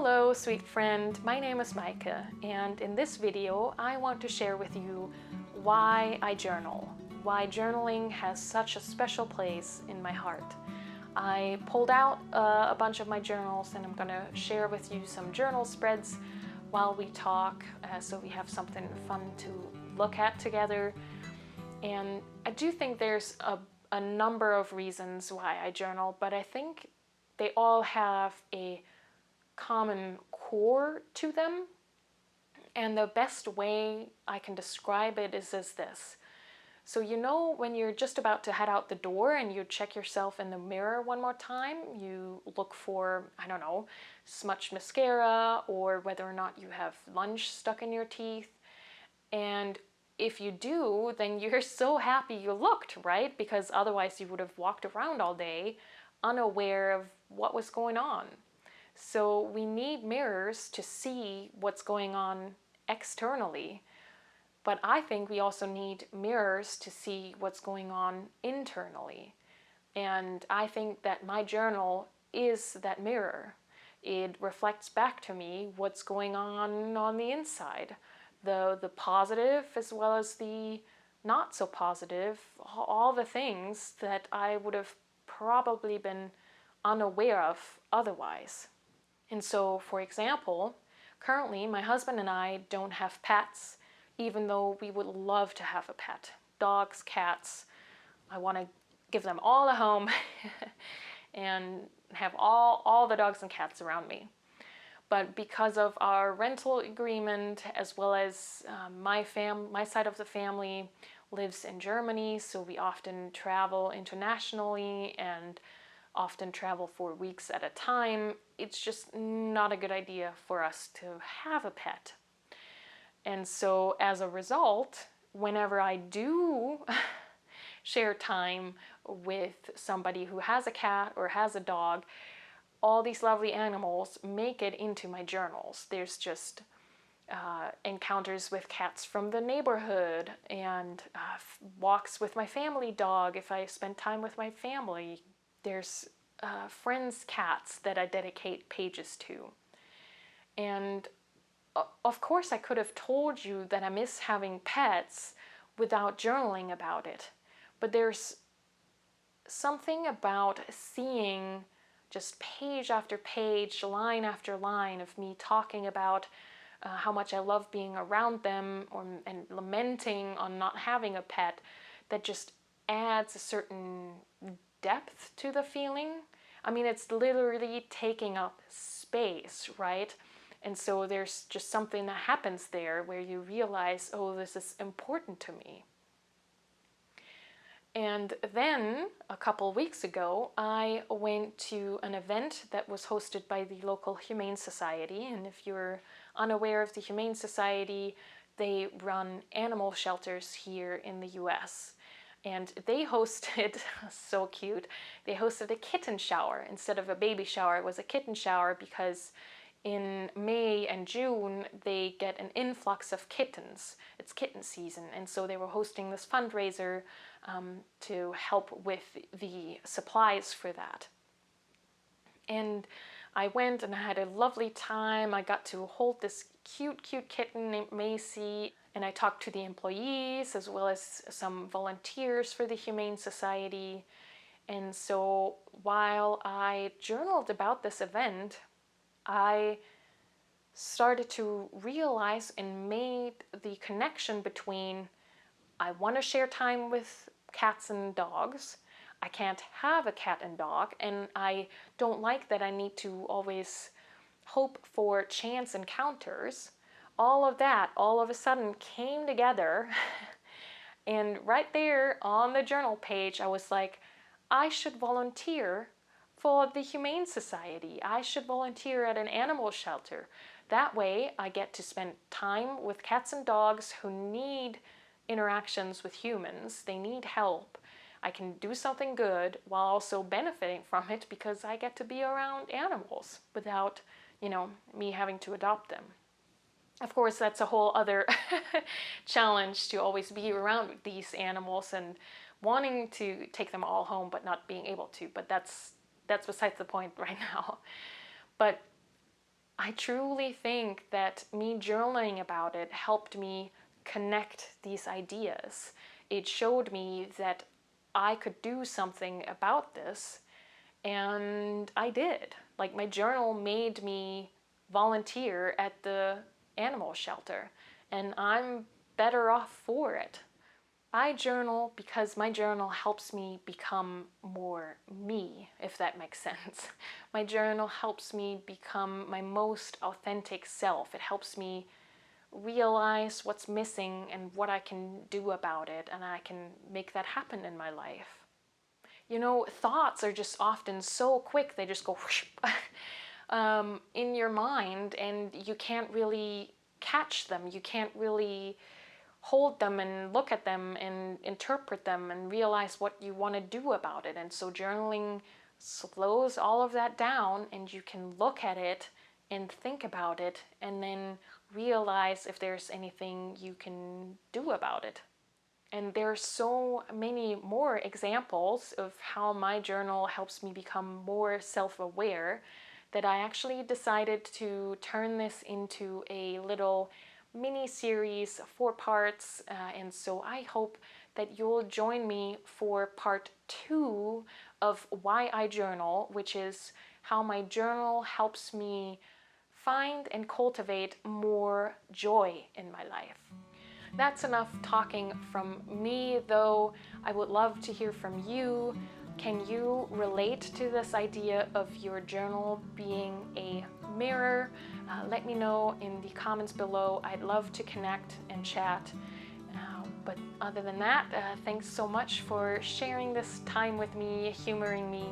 Hello, sweet friend. My name is Maike, and in this video, I want to share with you why I journal, why journaling has such a special place in my heart. I pulled out a bunch of my journals, and I'm gonna share with you some journal spreads while we talk, so we have something fun to look at together. And I do think there's a number of reasons why I journal, but I think they all have a common core to them. And the best way I can describe it is as this. So you know when you're just about to head out the door and you check yourself in the mirror one more time, you look for, I don't know, smudged mascara or whether or not you have lunch stuck in your teeth. And if you do, then you're so happy you looked, right? Because otherwise you would have walked around all day unaware of what was going on. So we need mirrors to see what's going on externally, but I think we also need mirrors to see what's going on internally. And I think that my journal is that mirror. It reflects back to me what's going on the inside, the positive as well as the not so positive, all the things that I would have probably been unaware of otherwise. And so, for example, currently my husband and I don't have pets, even though we would love to have a pet. Dogs, cats, I want to give them all a home and have all the dogs and cats around me. But because of our rental agreement, as well as my side of the family lives in Germany, so we often travel internationally and often travel for weeks at a time, it's just not a good idea for us to have a pet. And so as a result, whenever I do share time with somebody who has a cat or has a dog, all these lovely animals make it into my journals. There's just encounters with cats from the neighborhood and walks with my family dog if I spend time with my family. There's friends' cats that I dedicate pages to. And of course I could have told you that I miss having pets without journaling about it. But there's something about seeing just page after page, line after line of me talking about how much I love being around them and lamenting on not having a pet that just adds a certain depth to the feeling. I mean, it's literally taking up space, right? And so there's just something that happens there where you realize, oh, this is important to me. And then a couple weeks ago, I went to an event that was hosted by the local Humane Society. And if you're unaware of the Humane Society, they run animal shelters here in the US. And they hosted, so cute, they hosted a kitten shower. Instead of a baby shower, it was a kitten shower because in May and June, they get an influx of kittens. It's kitten season. And so they were hosting this fundraiser to help with the supplies for that. And I went and I had a lovely time. I got to hold this cute kitten named Macy. And I talked to the employees as well as some volunteers for the Humane Society. And so while I journaled about this event, I started to realize and made the connection between I want to share time with cats and dogs. I can't have a cat and dog, and I don't like that I need to always hope for chance encounters. All of that all of a sudden came together. And right there on the journal page, I was like, I should volunteer for the Humane Society. I should volunteer at an animal shelter. That way I get to spend time with cats and dogs who need interactions with humans. They need help. I can do something good while also benefiting from it because I get to be around animals without, me having to adopt them. Of course, that's a whole other challenge to always be around these animals and wanting to take them all home but not being able to. But that's besides the point right now. But I truly think that me journaling about it helped me connect these ideas. It showed me that I could do something about this, and I did. Like, my journal made me volunteer at the animal shelter, and I'm better off for it. I journal because my journal helps me become more me, if that makes sense. My journal helps me become my most authentic self. It helps me realize what's missing and what I can do about it, and I can make that happen in my life. You know, thoughts are just often so quick, they just go whoosh, in your mind, and you can't really catch them. You can't really hold them and look at them and interpret them and realize what you want to do about it. And so journaling slows all of that down, and you can look at it and think about it and then realize if there's anything you can do about it. And there are so many more examples of how my journal helps me become more self-aware that I actually decided to turn this into a little mini series, 4 parts, and so I hope that you'll join me for part 2 of why I journal, which is how my journal helps me find and cultivate more joy in my life. That's enough talking from me, though. I would love to hear from you. Can you relate to this idea of your journal being a mirror? Let me know in the comments below. I'd love to connect and chat. But other than that, thanks so much for sharing this time with me, humoring me,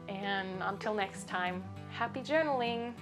and until next time, happy journaling!